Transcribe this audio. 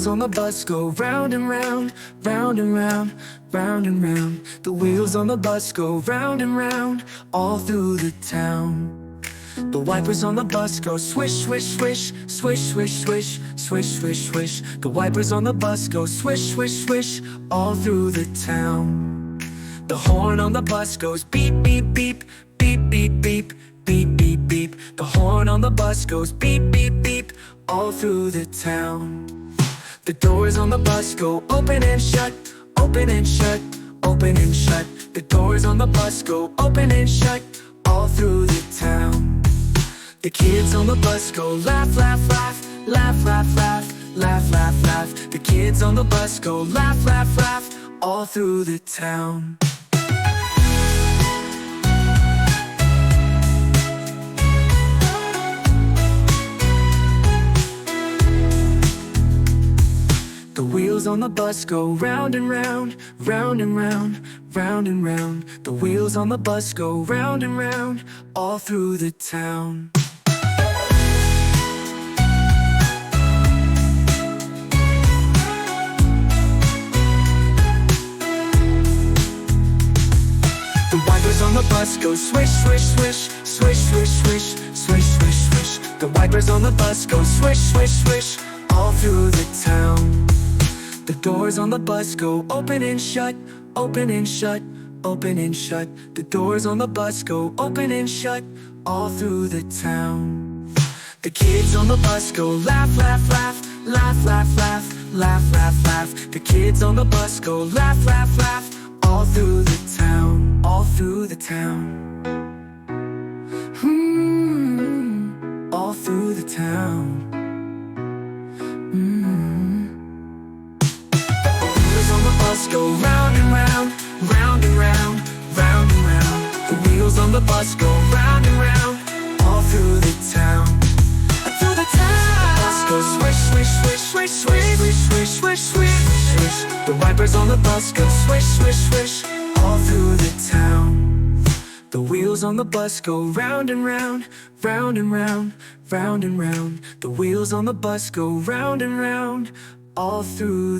wheels on the bus go round and round, round and round, round and round. The wheels on the bus go round and round, all through the town. The wipers on the bus go swish, swish, swish, swish, swish, swish, swish, swish, swish. The wipers on the bus go swish, swish, swish, all through the town. The horn on the bus goes beep, beep, beep, beep, beep, beep, beep, beep, beep. The horn on the bus goes beep, beep, beep, all through the town. The doors on the bus go open and shut, open and shut, open and shut. The doors on the bus go open and shut, all through the town. The kids on the bus go laugh, laugh, laugh, laugh, laugh, laugh, laugh, laugh, laugh. The kids on the bus go laugh, laugh, laugh, all through the town. The wheels on the bus go round and round, round and round, round and round. The wheels on the bus go round and round, all through the town. The wipers on the bus go swish, swish, swish, swish, swish, swish, swish, swish, swish. The wipers on the bus go swish, swish, swish, all through the town. The doors on the bus go open and shut, open and shut, open and shut. The doors on the bus go open and shut, all through the town. The kids on the bus go laugh, laugh, laugh, laugh, laugh, laugh, laugh, laugh, laugh. The kids on the bus go laugh, laugh, laugh, all through the town, all through the town. All through the town. Bus go round and round, round and round, round and round. The wheels on the bus go round and round, all through the town. Through the town. The bus goes swish, swish, swish, swish, swish, swish, swish, swish, swish, swish. The wipers on the bus go swish, swish, swish, all through the town. The wheels on the bus go round and round, round and round, round and round. The wheels on the bus go round and round, all through the